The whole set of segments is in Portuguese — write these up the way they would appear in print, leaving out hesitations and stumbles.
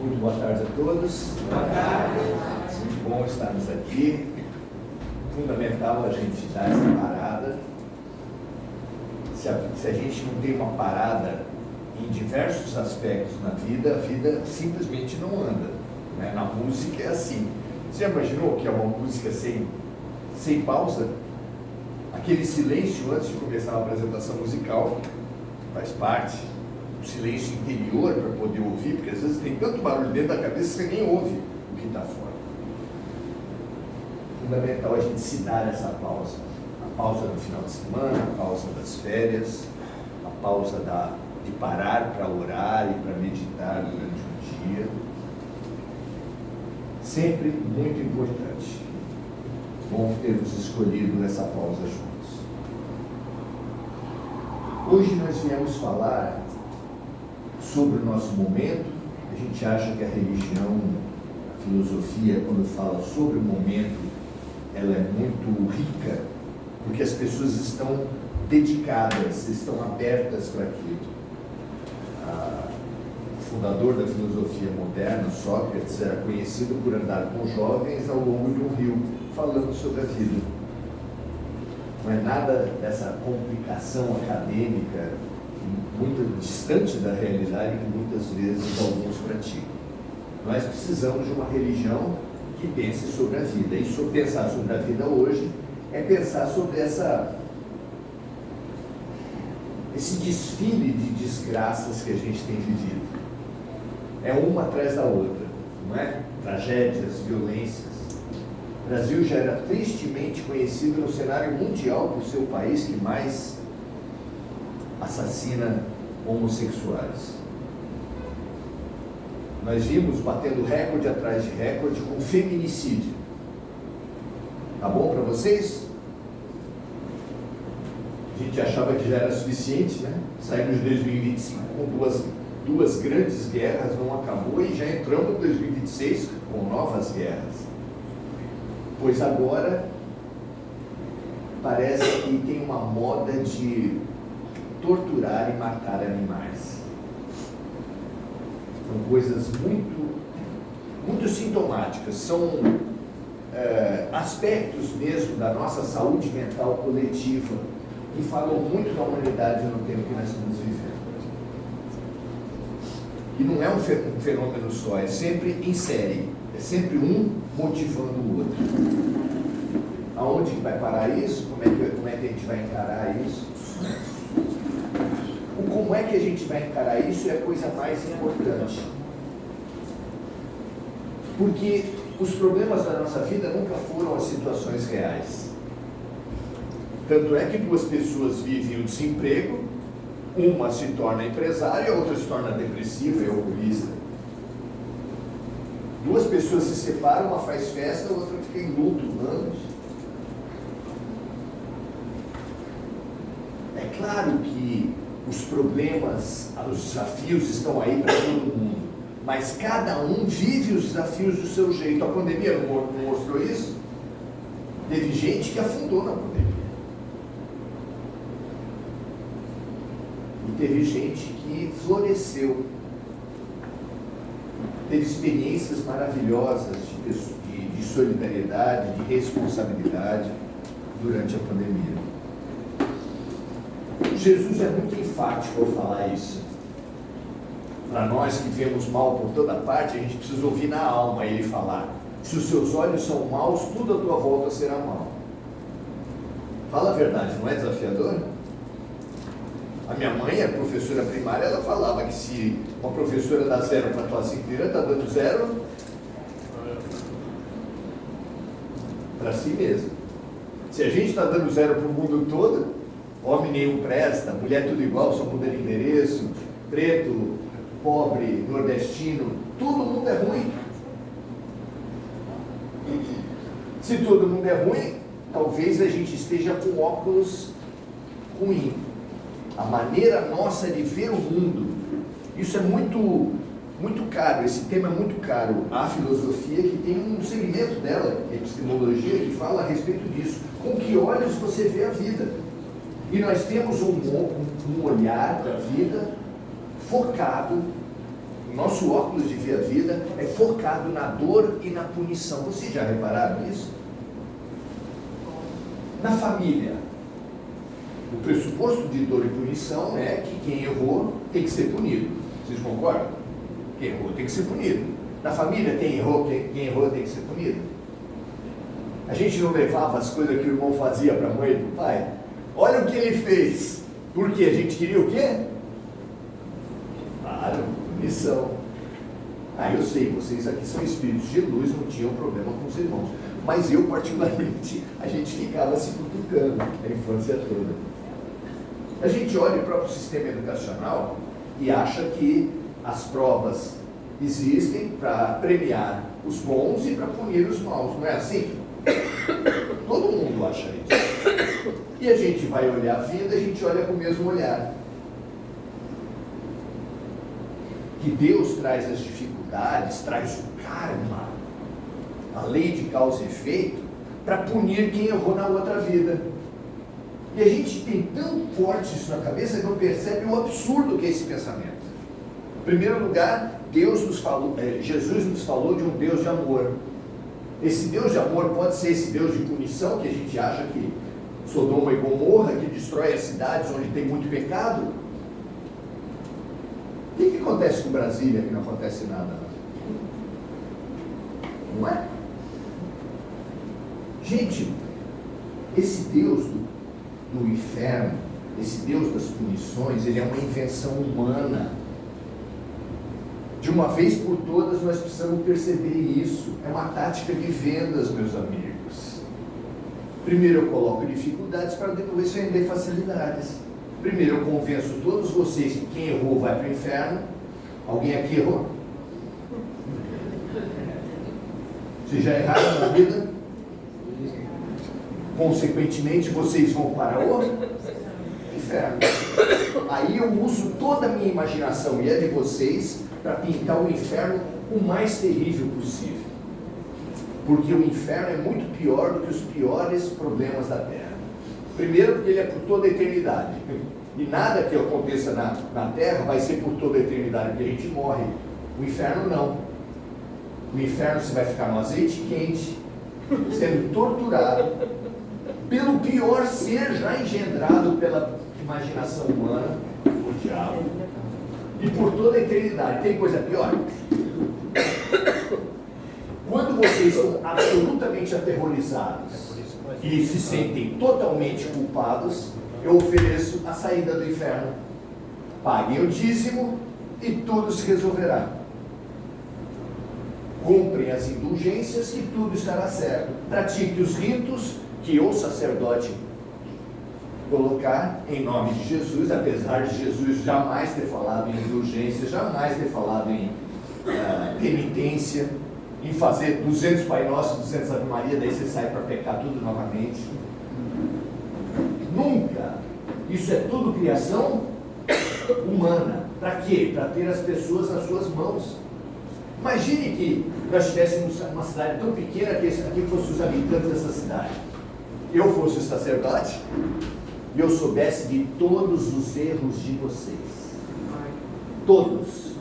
Muito boa tarde a todos. Boa tarde. Muito bom estarmos aqui. Fundamental a gente dar essa parada. Se a gente não tem uma parada em diversos aspectos na vida, a vida simplesmente não anda, né? Na música é assim. Você já imaginou que é uma música sem pausa? Aquele silêncio antes de começar a apresentação musical faz parte. O silêncio interior para poder ouvir, porque às vezes tem tanto barulho dentro da cabeça que você nem ouve o que está fora. Fundamental a gente se dar essa pausa. A pausa no final de semana, a pausa das férias, a pausa de parar para orar e para meditar durante o dia. Sempre muito importante. Bom termos escolhido essa pausa juntos. Hoje nós viemos falar sobre o nosso momento. A gente acha que a religião, a filosofia, quando fala sobre o momento, ela é muito rica, porque as pessoas estão dedicadas, estão abertas para aquilo. O fundador da filosofia moderna, Sócrates, era conhecido por andar com jovens ao longo de um rio, falando sobre a vida. Não é nada dessa complicação acadêmica, muito distante da realidade que muitas vezes alguns praticam. Nós precisamos de uma religião que pense sobre a vida. E pensar sobre a vida hoje é pensar sobre esse desfile de desgraças que a gente tem vivido. É uma atrás da outra, não é? Tragédias, violências. O Brasil já era tristemente conhecido no cenário mundial por ser o país que mais assassina homossexuais. Nós vimos batendo recorde atrás de recorde com feminicídio. Tá bom para vocês? A gente achava que já era suficiente, né? Saímos de 2025 com duas grandes guerras, não acabou, e já entramos em 2026 com novas guerras. Pois agora parece que tem uma moda de torturar e matar animais. São coisas muito sintomáticas, são aspectos mesmo da nossa saúde mental coletiva que falam muito da humanidade no tempo que nós estamos vivendo. E não é um fenômeno só, é sempre em série, é sempre um motivando o outro. Aonde que vai parar isso? Como é que a gente vai encarar isso? O como é que a gente vai encarar isso é a coisa mais importante. Porque os problemas da nossa vida nunca foram as situações reais. Tanto é que duas pessoas vivem o desemprego, uma se torna empresária, a outra se torna depressiva e alcoolista. Duas pessoas se separam, uma faz festa, a outra fica em luto anos. É claro que os problemas, os desafios estão aí para todo mundo, mas cada um vive os desafios do seu jeito. A pandemia não mostrou isso? Teve gente que afundou na pandemia. E teve gente que floresceu. Teve experiências maravilhosas de solidariedade, de responsabilidade durante a pandemia. Jesus é muito enfático ao falar isso. Para nós que vemos mal por toda parte, a gente precisa ouvir na alma ele falar. Se os seus olhos são maus, tudo à tua volta será mal. Fala a verdade, não é desafiador? A minha mãe é professora primária, ela falava que se uma professora dá zero para a classe inteira, está dando zero para si mesma. Se a gente está dando zero para o mundo todo, homem nenhum presta, mulher tudo igual, só muda de endereço, preto, pobre, nordestino, todo mundo é ruim. Se todo mundo é ruim, talvez a gente esteja com óculos ruim. A maneira nossa de ver o mundo, isso é muito caro, esse tema é muito caro. A filosofia que tem um segmento dela, a epistemologia, que fala a respeito disso. Com que olhos você vê a vida? E nós temos um olhar da vida focado O nosso óculos de ver a vida é focado na dor e na punição. Vocês já repararam isso? Na família, o pressuposto de dor e punição é que quem errou tem que ser punido. Vocês concordam? Quem errou tem que ser punido. Na família, quem errou tem que ser punido. A gente não levava as coisas que o irmão fazia para a mãe e para o pai. Olha o que ele fez. Porque a gente queria o quê? Claro, punição. Eu sei, vocês aqui são espíritos de luz, não tinham problema com os irmãos. Mas eu, particularmente, a gente ficava se cutucando a infância toda. A gente olha o próprio sistema educacional e acha que as provas existem para premiar os bons e para punir os maus. Não é assim? Todo mundo acha isso. E a gente vai olhar a vida, a gente olha com o mesmo olhar. Que Deus traz as dificuldades, traz o karma, a lei de causa e efeito, para punir quem errou na outra vida. E a gente tem tão forte isso na cabeça que não percebe o absurdo que é esse pensamento. Em primeiro lugar, Jesus nos falou de um Deus de amor. Esse Deus de amor pode ser esse Deus de punição, que a gente acha que Sodoma e Gomorra, que destrói as cidades onde tem muito pecado. O que acontece com Brasília que não acontece nada? Não é? Gente, esse Deus do inferno, esse Deus das punições, ele é uma invenção humana. De uma vez por todas nós precisamos perceber isso. É uma tática de vendas, meus amigos. Primeiro eu coloco dificuldades para depois vender facilidades. Primeiro eu convenço todos vocês que quem errou vai para o inferno. Alguém aqui errou? Vocês já erraram na vida? Consequentemente vocês vão para o inferno. Aí eu uso toda a minha imaginação e a de vocês para pintar o inferno o mais terrível possível. Porque o inferno é muito pior do que os piores problemas da Terra. Primeiro porque ele é por toda a eternidade. E nada que aconteça na Terra vai ser por toda a eternidade, porque a gente morre. O inferno não. O inferno você vai ficar no azeite quente, sendo torturado pelo pior ser já engendrado pela imaginação humana, o diabo. E por toda a eternidade. Tem coisa pior? Quando vocês são absolutamente aterrorizados e se sentem totalmente culpados, eu ofereço a saída do inferno. Paguem o dízimo e tudo se resolverá. Cumprem as indulgências e tudo estará certo. Pratique os ritos que o sacerdote colocar em nome de Jesus, apesar de Jesus jamais ter falado em indulgência, jamais ter falado em penitência, em fazer 200 Pai Nosso, 200 Ave Maria, daí você sai para pecar tudo novamente. Nunca. Isso é tudo criação humana. Para quê? Para ter as pessoas nas suas mãos. Imagine que nós tivéssemos uma cidade tão pequena que aqui fossem os habitantes dessa cidade. Eu fosse o sacerdote e eu soubesse de todos os erros de vocês. Todos.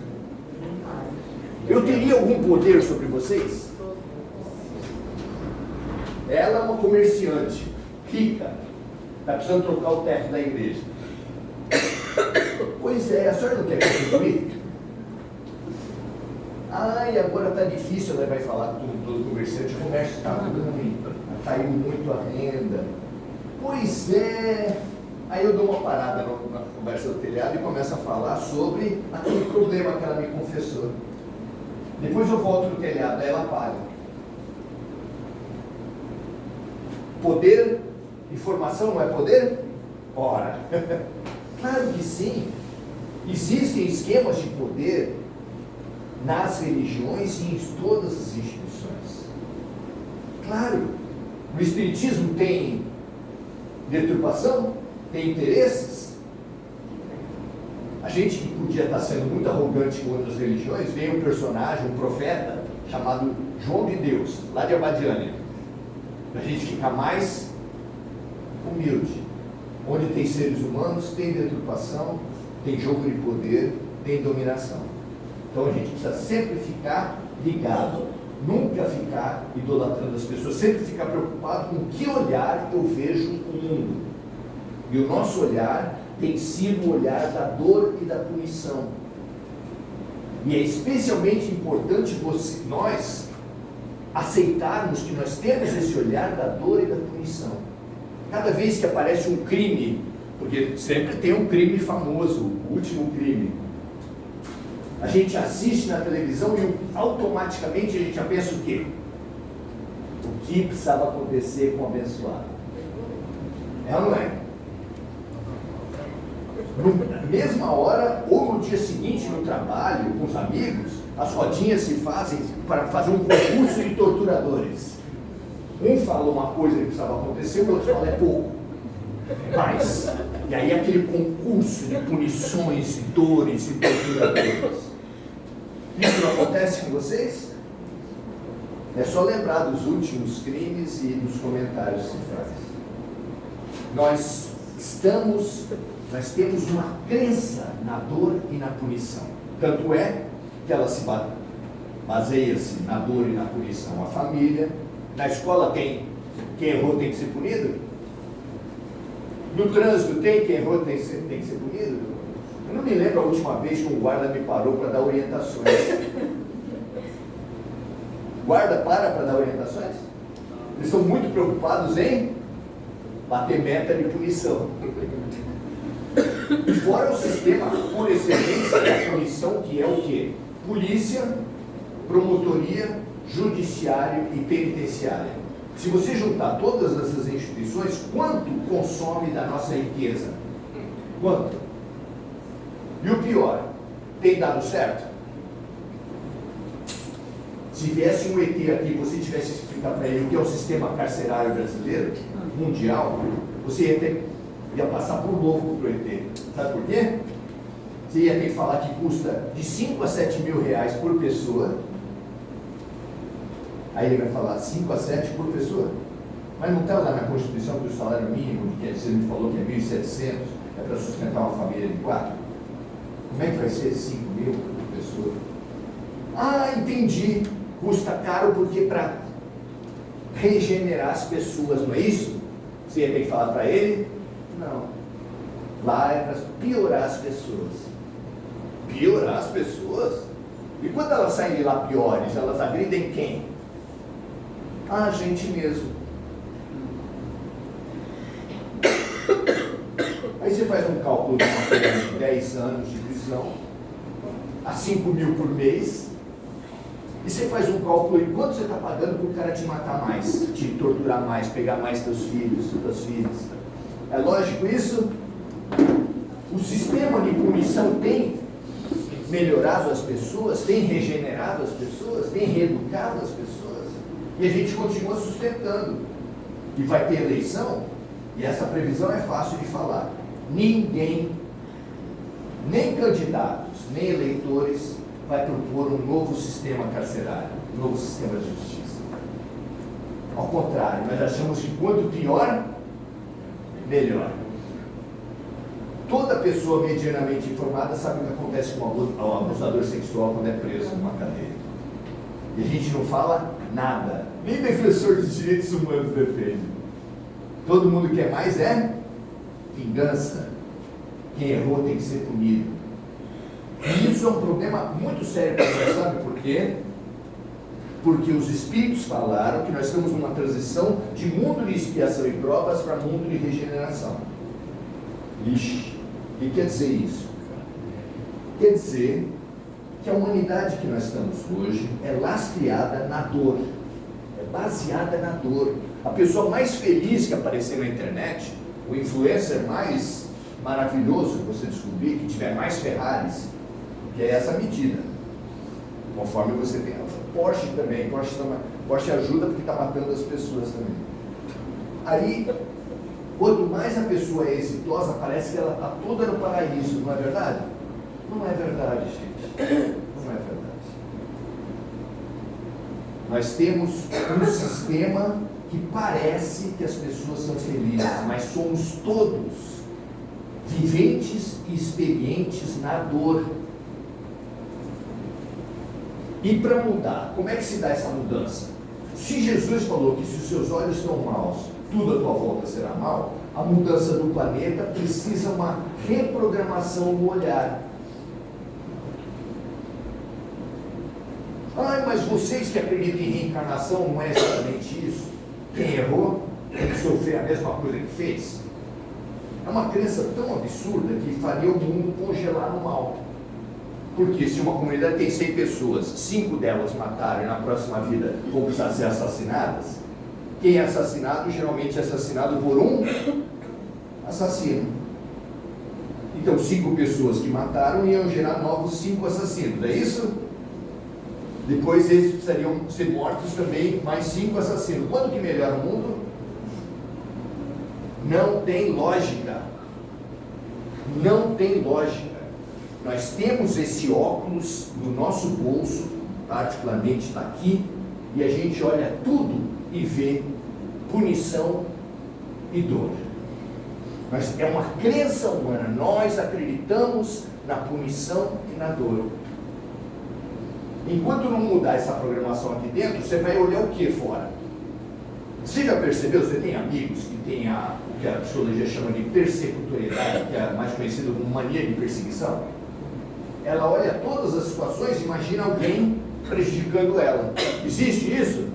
Eu teria algum poder sobre vocês? Ela é uma comerciante, rica, está precisando trocar o teto da igreja. Pois é, a senhora não quer contribuir? E agora está difícil, ela vai falar com todo comerciante, o comércio está ruim, caiu muito a renda. Pois é. Aí eu dou uma parada na conversa do telhado e começo a falar sobre aquele problema que ela me confessou. Depois eu volto no telhado, aí ela para. Poder, informação não é poder? Ora, claro que sim. Existem esquemas de poder nas religiões e em todas as instituições. Claro, o Espiritismo tem deturpação, tem interesses. A gente que podia estar sendo muito arrogante com outras religiões, veio um personagem, um profeta, chamado João de Deus, lá de Abadiânia, para a gente ficar mais humilde. Onde tem seres humanos, tem deturpação, tem jogo de poder, tem dominação. Então a gente precisa sempre ficar ligado, nunca ficar idolatrando as pessoas, sempre ficar preocupado com que olhar eu vejo o mundo. E o nosso olhar tem sido o olhar da dor e da punição. E é especialmente importante nós aceitarmos que nós temos esse olhar da dor e da punição. Cada vez que aparece um crime, porque sempre tem um crime famoso, o último crime, a gente assiste na televisão e automaticamente a gente já pensa o quê? O que precisava acontecer com o abençoado? É ou não é? Na mesma hora, ou no dia seguinte no trabalho, com os amigos, as rodinhas se fazem para fazer um concurso de torturadores. Um fala uma coisa que precisava acontecer, o outro fala é pouco. Mas, e aí aquele concurso de punições, e dores e torturadores. Isso não acontece com vocês? É só lembrar dos últimos crimes e dos comentários que se fazem. Nós temos uma crença na dor e na punição. Tanto é que ela se baseia-se na dor e na punição. A família, na escola quem errou tem que ser punido? No trânsito quem errou tem que ser punido? Eu não me lembro a última vez que um guarda me parou para dar orientações. Guarda para dar orientações? Eles estão muito preocupados em bater meta de punição. E fora o sistema por excelência da punição, que é o quê? Polícia, promotoria, judiciário e penitenciária. Se você juntar todas essas instituições, quanto consome da nossa riqueza? Quanto? E o pior, tem dado certo? Se viesse um ET aqui e você tivesse que explicar para ele o que é o sistema carcerário brasileiro, mundial, você ia passar por louco para o ET. Sabe por quê? Você ia ter que falar que custa de 5 a 7 mil reais por pessoa. Aí ele vai falar 5 a 7 por pessoa. Mas não está lá na Constituição que o salário mínimo, que você me falou que é 1.700, é para sustentar uma família de 4? Como é que vai ser 5 mil por pessoa? Ah, entendi. Custa caro porque para regenerar as pessoas, não é isso? Você ia ter que falar para ele? Não. Lá é para piorar as pessoas. Piorar as pessoas? E quando elas saem de lá piores, elas agridem quem? A gente mesmo. Aí você faz um cálculo de uma pena de 10 anos de prisão, a 5 mil por mês, e você faz um cálculo de quanto você está pagando para o cara te matar mais, te torturar mais, pegar mais teus filhos, tuas filhas. É lógico isso? O sistema de punição tem melhorado as pessoas, tem regenerado as pessoas, tem reeducado as pessoas, e a gente continua sustentando. E vai ter eleição, e essa previsão é fácil de falar. Ninguém, nem candidatos, nem eleitores, vai propor um novo sistema carcerário, um novo sistema de justiça. Ao contrário, nós achamos que quanto pior, melhor. Toda pessoa medianamente informada sabe o que acontece com o abusador sexual quando é preso numa cadeia. E a gente não fala nada. Nem defensor de direitos humanos defende. Todo mundo quer mais vingança. Quem errou tem que ser punido. E isso é um problema muito sério para nós, sabe por quê? Porque os Espíritos falaram que nós estamos numa transição de mundo de expiação e provas para mundo de regeneração. Ixi, o que quer dizer isso? Quer dizer que a humanidade que nós estamos hoje é lastreada na dor, é baseada na dor. A pessoa mais feliz que aparecer na internet, o influencer mais maravilhoso que você descobrir, que tiver mais Ferraris, que é essa medida, conforme você tem. Porsche também, Porsche ajuda porque está matando as pessoas também. Aí, quanto mais a pessoa é exitosa, parece que ela está toda no paraíso, não é verdade? Não é verdade, gente. Não é verdade. Nós temos um sistema que parece que as pessoas são felizes, mas somos todos viventes e experientes na dor. E para mudar, como é que se dá essa mudança? Se Jesus falou que se os seus olhos estão maus, tudo à tua volta será mal, a mudança do planeta precisa uma reprogramação no olhar. Ah, mas vocês que acreditam em reencarnação, não é exatamente isso? Quem errou tem que sofrer a mesma coisa que fez. É uma crença tão absurda que faria o mundo congelar no mal. Porque se uma comunidade tem 100 pessoas, 5 delas mataram e na próxima vida vão precisar ser assassinadas, quem é assassinado geralmente é assassinado por um assassino. Então 5 pessoas que mataram iam gerar novos 5 assassinos, não é isso? Depois eles precisariam ser mortos também, mais 5 assassinos. Quando que melhora o mundo? Não tem lógica. Não tem lógica. Nós temos esse óculos no nosso bolso, particularmente está aqui, e a gente olha tudo e vê punição e dor. É uma crença humana, nós acreditamos na punição e na dor. Enquanto não mudar essa programação aqui dentro, você vai olhar o que fora? Você já percebeu? Você tem amigos que têm o que a psicologia chama de persecutoriedade, que é mais conhecido como mania de perseguição? Ela olha todas as situações e imagina alguém prejudicando ela. Existe isso?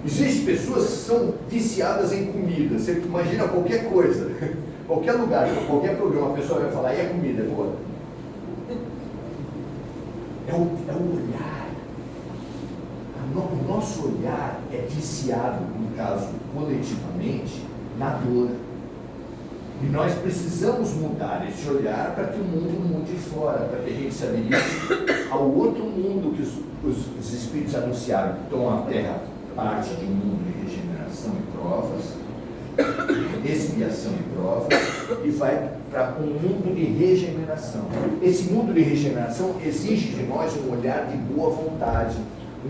Existem pessoas que são viciadas em comida. Você imagina qualquer coisa, qualquer lugar, qualquer programa, a pessoa vai falar, e a comida é boa? É o olhar. O nosso olhar é viciado, no caso, coletivamente, na dor. E nós precisamos mudar esse olhar para que o mundo mude fora, para que a gente se habilite ao outro mundo que os Espíritos anunciaram. Então a Terra parte de um mundo de regeneração e provas, expiação e provas, e vai para um mundo de regeneração. Esse mundo de regeneração exige de nós um olhar de boa vontade,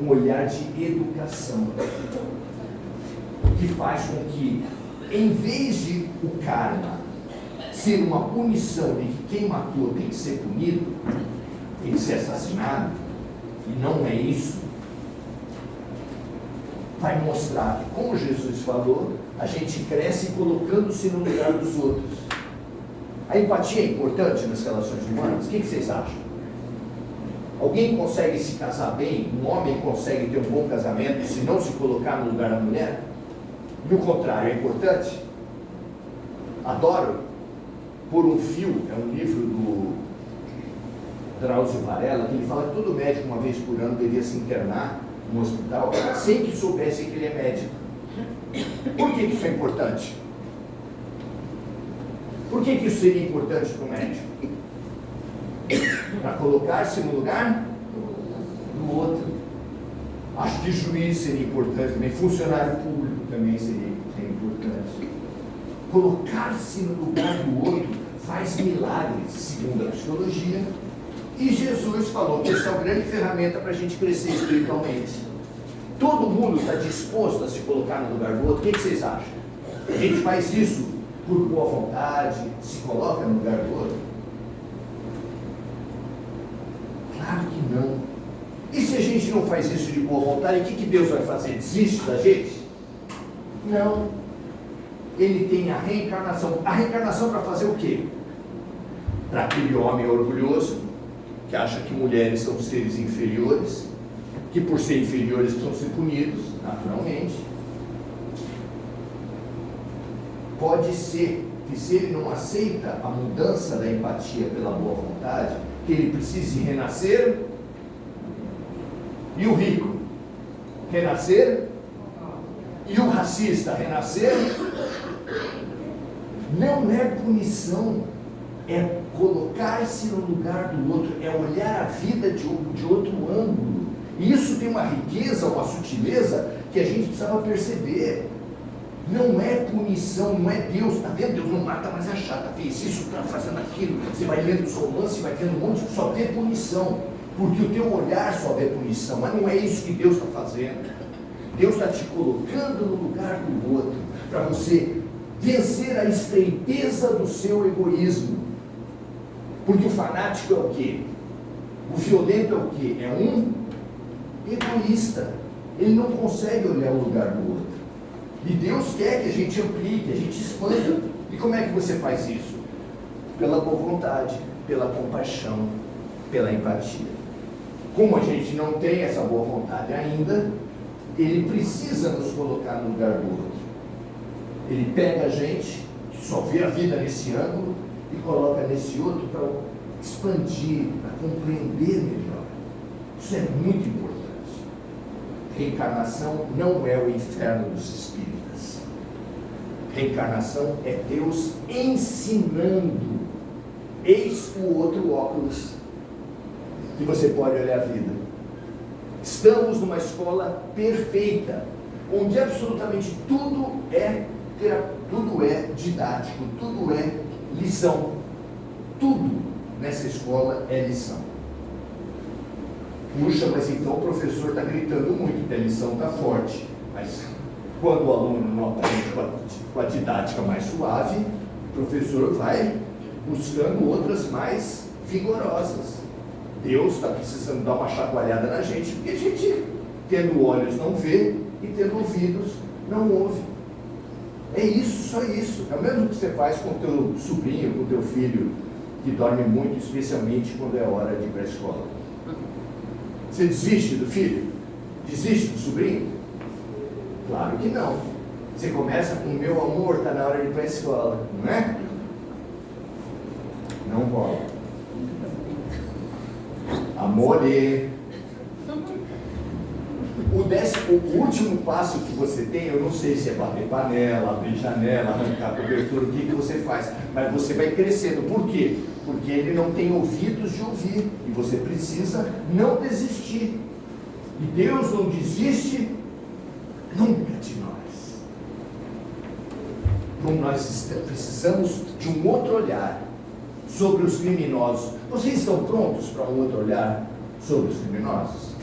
um olhar de educação, que faz com que, em vez de o karma ser uma punição de que quem matou tem que ser punido, tem que ser assassinado, e não é isso, vai mostrar que, como Jesus falou, a gente cresce colocando-se no lugar dos outros. A empatia é importante nas relações humanas? O que vocês acham? Alguém consegue se casar bem? Um homem consegue ter um bom casamento se não se colocar no lugar da mulher? E o contrário, é importante? Adoro Por um Fio, é um livro do Drauzio Varela, que ele fala que todo médico, uma vez por ano, deveria se internar no hospital sem que soubessem que ele é médico. Por que isso é importante? Por que isso seria importante para o médico? Para colocar-se no lugar do outro. Acho que juiz seria importante também, funcionário público também seria importante. Colocar-se no lugar do outro faz milagres, segundo a psicologia, e Jesus falou que essa é a grande ferramenta para a gente crescer espiritualmente. Todo mundo está disposto a se colocar no lugar do outro. O que vocês acham? A gente faz isso por boa vontade, se coloca no lugar do outro? Claro que não. E se a gente não faz isso de boa vontade, o que Deus vai fazer? Desiste da gente? Não. Ele tem a reencarnação. A reencarnação para fazer o quê? Para aquele homem orgulhoso, que acha que mulheres são seres inferiores, que por ser inferiores precisam ser punidos, naturalmente. Pode ser que, se ele não aceita a mudança da empatia pela boa vontade, que ele precise renascer. E o rico? Renascer? E o racista? Renascer? Não é punição, é colocar-se no lugar do outro, é olhar a vida de outro ângulo. E isso tem uma riqueza, uma sutileza que a gente precisava perceber. Não é punição, não é Deus, está vendo? Deus não mata, mas é chata, fez isso, está fazendo aquilo. Você vai lendo os romances, vai tendo um monte, só vê punição, porque o teu olhar só vê punição, mas não é isso que Deus está fazendo. Deus está te colocando no lugar do outro, para você vencer a estreiteza do seu egoísmo. Porque o fanático é o quê? O violento é o quê? É um egoísta. Ele não consegue olhar o lugar do outro. E Deus quer que a gente amplie, que a gente expanda. E como é que você faz isso? Pela boa vontade, pela compaixão, pela empatia. Como a gente não tem essa boa vontade ainda, Ele precisa nos colocar no lugar do outro. Ele pega a gente, que só vê a vida nesse ângulo, e coloca nesse outro para expandir, para compreender melhor. Isso é muito importante. Reencarnação não é o inferno dos espíritas. Reencarnação é Deus ensinando. Eis o outro óculos que você pode olhar a vida. Estamos numa escola perfeita, onde absolutamente tudo é didático, tudo é lição. Tudo nessa escola é lição. Puxa, mas então o professor está gritando muito, a lição está forte. Mas quando o aluno não aprende com a didática mais suave, o professor vai buscando outras mais vigorosas. Deus está precisando dar uma chacoalhada na gente, porque a gente, tendo olhos, não vê, e tendo ouvidos, não ouve. É isso, só isso. É o mesmo que você faz com o teu sobrinho, com o teu filho, que dorme muito, especialmente quando é hora de ir para a escola. Você desiste do filho? Desiste do sobrinho? Claro que não. Você começa com: meu amor, está na hora de ir para a escola, não é? Não rola. Amore. O último passo que você tem, eu não sei se é bater panela, abrir janela, arrancar cobertura, o que você faz, mas você vai crescendo. Por quê? Porque ele não tem ouvidos de ouvir, e você precisa não desistir. E Deus não desiste nunca de nós. Então nós precisamos de um outro olhar sobre os criminosos. Vocês estão prontos para um outro olhar sobre os criminosos?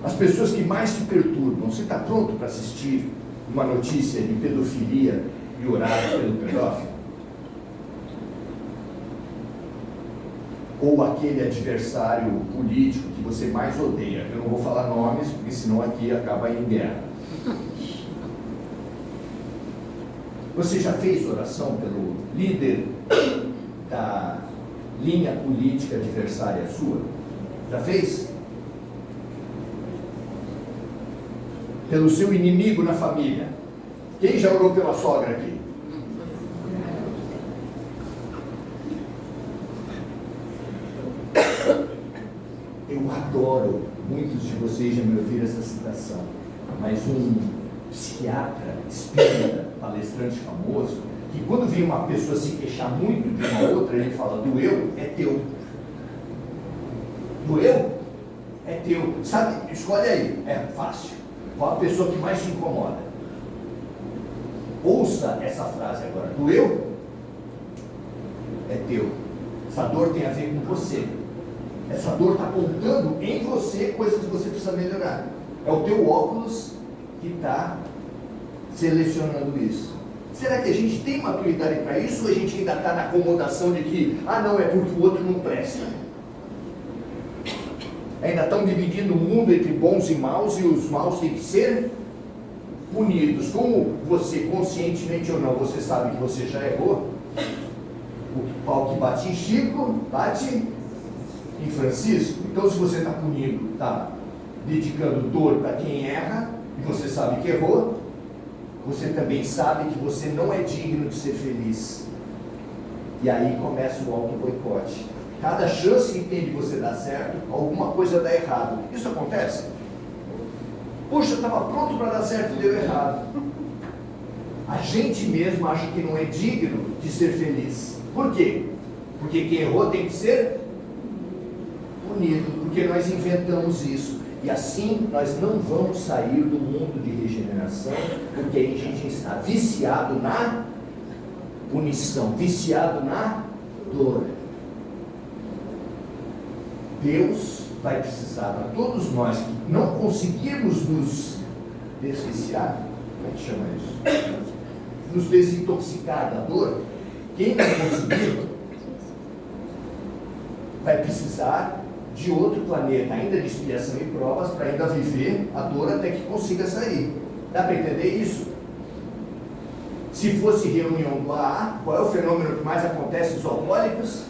As pessoas que mais te perturbam, você está pronto para assistir uma notícia de pedofilia e orar pelo pedófilo? Ou aquele adversário político que você mais odeia? Eu não vou falar nomes, porque senão aqui acaba em guerra. Você já fez oração pelo líder da linha política adversária sua? Já fez? Pelo seu inimigo na família? Quem já orou pela sogra aqui? Eu adoro, muitos de vocês já me ouviram essa citação, mas um psiquiatra, espírita, palestrante famoso, que quando vem uma pessoa se queixar muito de uma outra, ele fala: doeu, é teu. Doeu, é teu. Sabe, escolhe aí, é fácil. Qual a pessoa que mais te incomoda? Ouça essa frase agora: doeu, é teu. Essa dor tem a ver com você. Essa dor está apontando em você coisas que você precisa melhorar. É o teu óculos que está selecionando isso. Será que a gente tem maturidade para isso, ou a gente ainda está na acomodação de que, não, é porque o outro não presta? Ainda estão dividindo o mundo entre bons e maus, e os maus têm que ser punidos. Como você, conscientemente ou não, você sabe que você já errou, o pau que bate em Chico, bate em Francisco. Então, se você está punindo, está dedicando dor para quem erra, e você sabe que errou, você também sabe que você não é digno de ser feliz. E aí começa o auto-boicote. Cada chance que tem de você dar certo, alguma coisa dá errado. Isso acontece? Puxa, eu estava pronto para dar certo e deu errado. A gente mesmo acha que não é digno de ser feliz. Por quê? Porque quem errou tem que ser punido. Porque nós inventamos isso. E assim nós não vamos sair do mundo de regeneração, porque aí a gente está viciado na punição, viciado na dor. Deus vai precisar, para todos nós que não conseguirmos nos desviciar, como é que chama isso? Nos desintoxicar da dor, quem não conseguir, vai precisar de outro planeta, ainda de expiação e provas, para ainda viver a dor até que consiga sair. Dá para entender isso? Se fosse reunião do AA, qual é o fenômeno que mais acontece nos alcoólicos?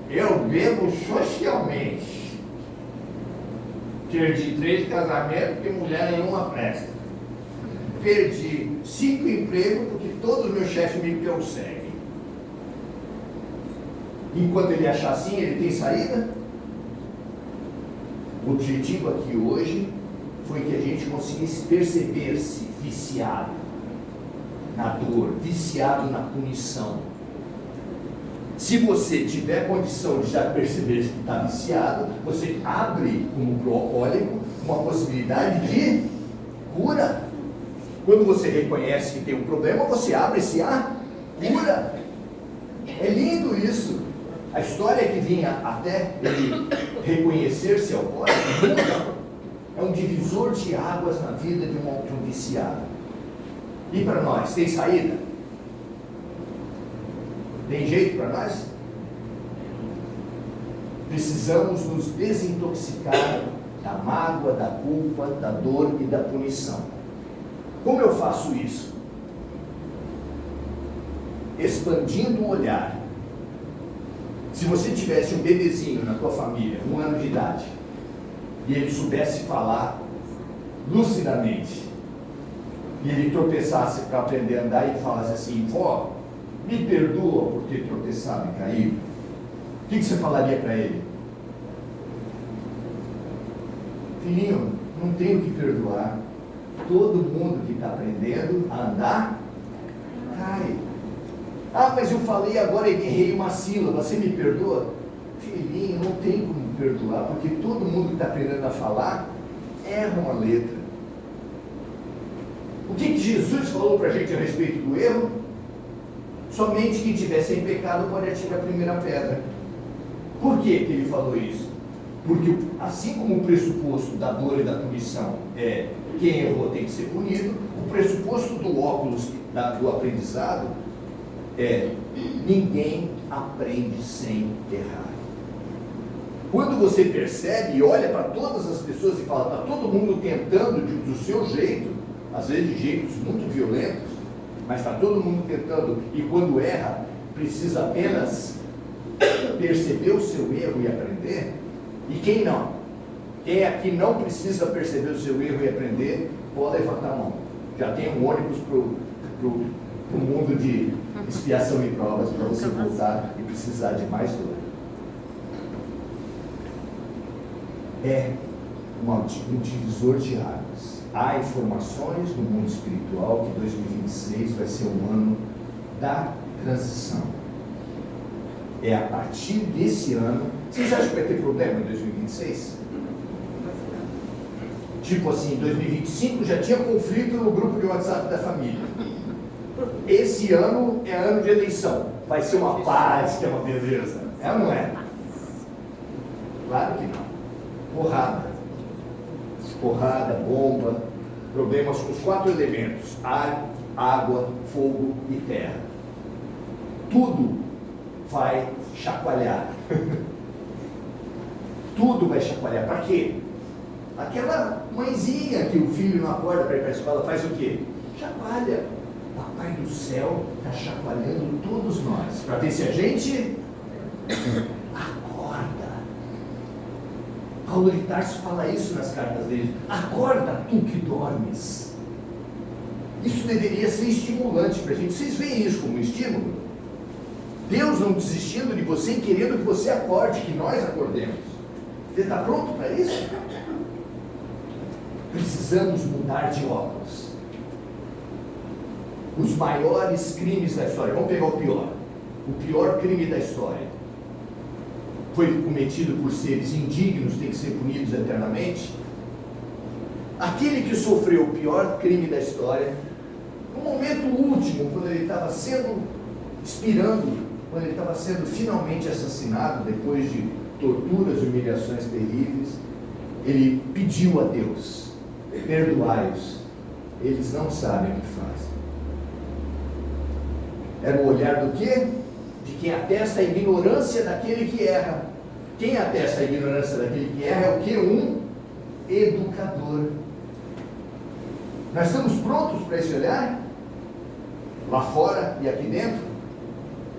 Eu bebo socialmente. Perdi 3 casamentos porque mulher nenhuma presta. Perdi 5 empregos porque todos os meus chefes me perseguem. Enquanto ele achar assim, ele tem saída? O objetivo aqui hoje foi que a gente conseguisse perceber-se viciado na dor, viciado na punição. Se você tiver condição de já perceber que está viciado, você abre, como pro alcoólico, uma possibilidade de cura. Quando você reconhece que tem um problema, você abre-se a cura. É lindo isso. A história que vinha até ele reconhecer-se alcoólico é um divisor de águas na vida de um viciado. E para nós, tem saída? Tem jeito para nós? Precisamos nos desintoxicar da mágoa, da culpa, da dor e da punição. Como eu faço isso? Expandindo o olhar. Se você tivesse um bebezinho na tua família, 1 ano de idade, e ele soubesse falar lucidamente, e ele tropeçasse para aprender a andar e falasse assim: vó, me perdoa por ter tropeçado e caído, o que você falaria para ele? Filhinho, não tenho que perdoar. Todo mundo que está aprendendo a andar, cai. Ah, mas eu falei agora e errei uma sílaba, você me perdoa? Filhinho, não tem como perdoar, porque todo mundo que está aprendendo a falar, erra uma letra. O que Jesus falou para a gente a respeito do erro? Somente quem estiver sem pecado pode atirar a primeira pedra. Por que ele falou isso? Porque assim como o pressuposto da dor e da punição é quem errou tem que ser punido, o pressuposto do óculos do aprendizado é ninguém aprende sem errar. Quando você percebe e olha para todas as pessoas e fala, está todo mundo tentando do seu jeito, às vezes de jeitos muito violentos, mas está todo mundo tentando, e quando erra, precisa apenas perceber o seu erro e aprender. E quem não? Quem aqui não precisa perceber o seu erro e aprender, pode levantar a mão. Já tem um ônibus para o mundo de expiação e provas, para você voltar e precisar de mais dor. É um divisor de águas. Há informações no mundo espiritual que 2026 vai ser um ano da transição. É a partir desse ano. Vocês acham que vai ter problema em 2026? Tipo assim, em 2025 já tinha conflito no grupo de WhatsApp da família. Esse ano é ano de eleição. Vai ser uma paz, que é uma beleza. É ou não é? Claro que não. Porrada, bomba, problemas com os 4 elementos: ar, água, fogo e terra. Tudo vai chacoalhar. Tudo vai chacoalhar. Para quê? Aquela mãezinha que o filho não acorda para ir para a escola faz o quê? Chacoalha. Papai do céu está chacoalhando todos nós, para ver se a gente acorda. Paulo de Tarso fala isso nas cartas dele: acorda tu que dormes. Isso deveria ser estimulante para a gente. Vocês veem isso como um estímulo? Deus não desistindo de você e querendo que você acorde, que nós acordemos. Você está pronto para isso? Precisamos mudar de óculos. Os maiores crimes da história, vamos pegar o pior crime da história, foi cometido por seres indignos, tem que ser punidos eternamente. Aquele que sofreu o pior crime da história, no momento último, quando ele estava expirando, quando ele estava sendo finalmente assassinado, depois de torturas e humilhações terríveis, ele pediu a Deus: perdoai-os, eles não sabem o que fazem. Era o olhar do quê? De quem atesta a ignorância daquele que erra. Quem atesta a ignorância daquele que erra é o que? Um educador. Nós estamos prontos para esse olhar? Lá fora e aqui dentro?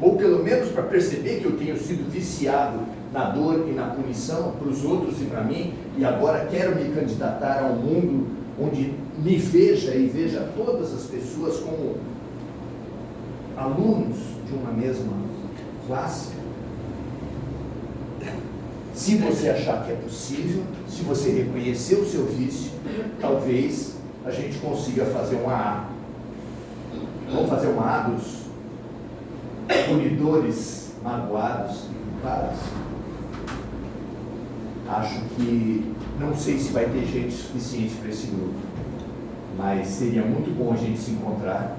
Ou pelo menos para perceber que eu tenho sido viciado na dor e na punição para os outros e para mim, e agora quero me candidatar a um mundo onde me veja e veja todas as pessoas como alunos de uma mesma classe. Se você achar que é possível, se você reconhecer o seu vício, talvez a gente consiga fazer uma A. Vamos fazer uma A dos punidores, magoados e culpados? Acho que, não sei se vai ter gente suficiente para esse grupo, mas seria muito bom a gente se encontrar,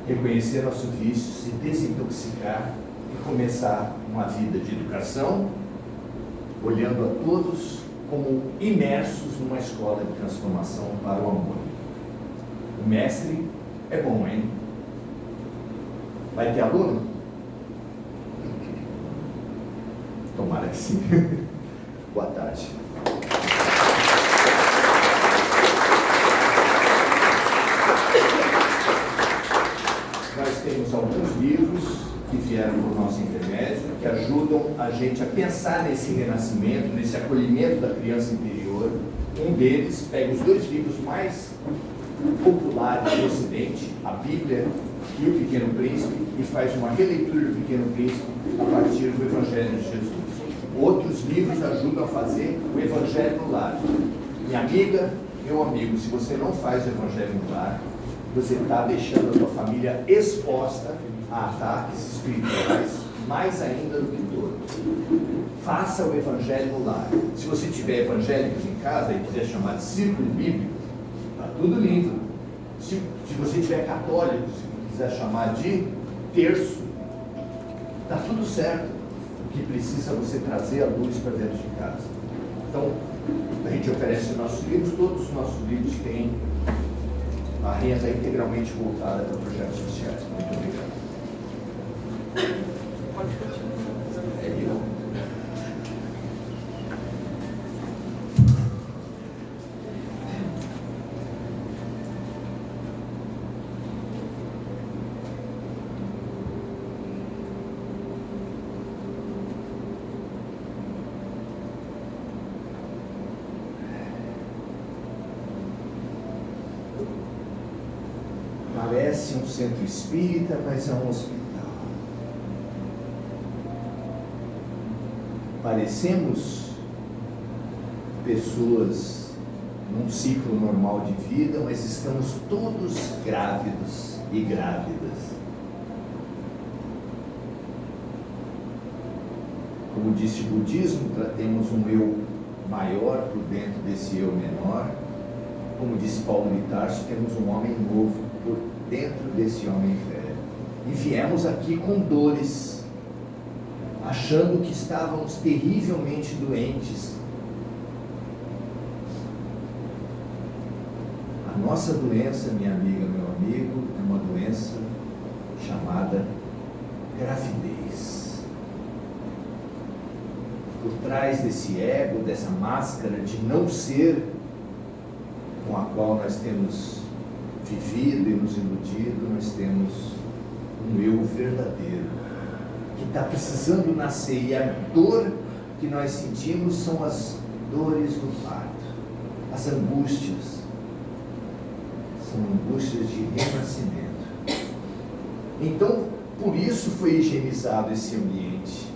reconhecer nosso vício, se desintoxicar e começar uma vida de educação, olhando a todos como imersos numa escola de transformação para o amor. O mestre é bom, hein? Vai ter aluno? Tomara que sim. Boa tarde. Nós temos alguns livros que vieram por nosso intermédio, que ajudam a gente a pensar nesse renascimento, nesse acolhimento da criança interior. Um deles pega os dois livros mais populares do Ocidente, a Bíblia e o Pequeno Príncipe, e faz uma releitura do Pequeno Príncipe a partir do Evangelho de Jesus. Outros livros ajudam a fazer o Evangelho no lar. Minha amiga, meu amigo, se você não faz o Evangelho no lar, você está deixando a sua família exposta a ataques espirituais, mais ainda do que todos. Faça o Evangelho no lar. Se você tiver evangélicos em casa e quiser chamar de círculo bíblico, está tudo lindo. Se você tiver católicos e quiser chamar de terço, está tudo certo. O que precisa é você trazer a luz para dentro de casa. Então, a gente oferece os nossos livros, todos os nossos livros têm a renda integralmente voltada para projetos sociais. Muito obrigado. Pode continuar. Parece um centro espírita, mas é um hospital. Parecemos pessoas num ciclo normal de vida, mas estamos todos grávidos e grávidas. Como disse o budismo, temos um eu maior por dentro desse eu menor. Como disse Paulo de Tarso, temos um homem novo por dentro desse homem velho. E viemos aqui com dores, achando que estávamos terrivelmente doentes. A nossa doença, minha amiga, meu amigo, é uma doença chamada gravidez. Por trás desse ego, dessa máscara de não ser com a qual nós temos vivido e nos iludido, nós temos um eu verdadeiro, que está precisando nascer, e a dor que nós sentimos são as dores do parto, as angústias, são angústias de renascimento. Então, por isso foi higienizado esse ambiente,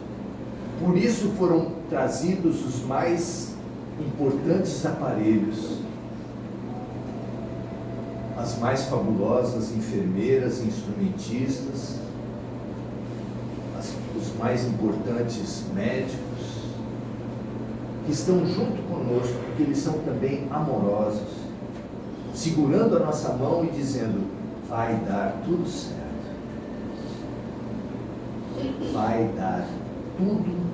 por isso foram trazidos os mais importantes aparelhos, as mais fabulosas enfermeiras e instrumentistas, os mais importantes médicos, que estão junto conosco, porque eles são também amorosos, segurando a nossa mão e dizendo: vai dar tudo certo, vai dar tudo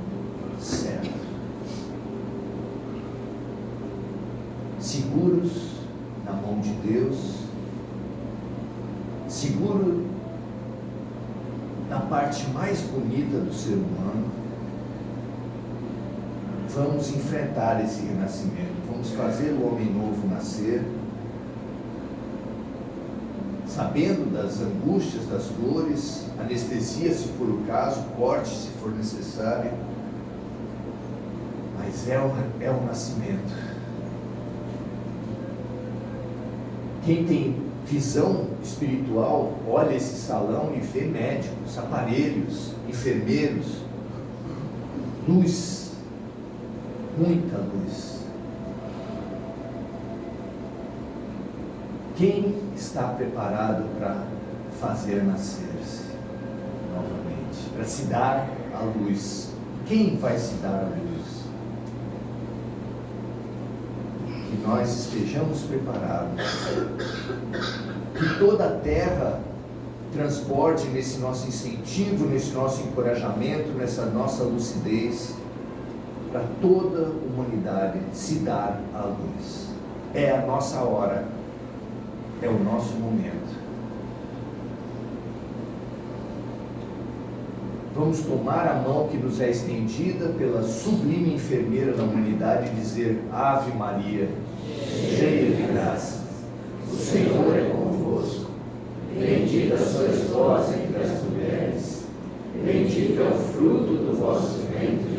certo. Seguros na mão de Deus, seguro na parte mais bonita do ser humano, vamos enfrentar esse renascimento, vamos fazer o homem novo nascer, sabendo das angústias, das dores, anestesia se for o caso, corte se for necessário, mas é um nascimento. Quem tem visão espiritual, olha esse salão e vê médicos, aparelhos, enfermeiros, luz, muita luz. Quem está preparado para fazer nascer-se novamente, para se dar a luz? Quem vai se dar a luz? Que nós estejamos preparados, que toda a terra transborde nesse nosso incentivo, nesse nosso encorajamento, nessa nossa lucidez, para toda a humanidade se dar a luz. É a nossa hora, é o nosso momento. Vamos tomar a mão que nos é estendida pela sublime enfermeira da humanidade e dizer: Ave Maria, cheia de graça, o Senhor é convosco. Bendita sois vós entre as mulheres, bendito é o fruto do vosso ventre,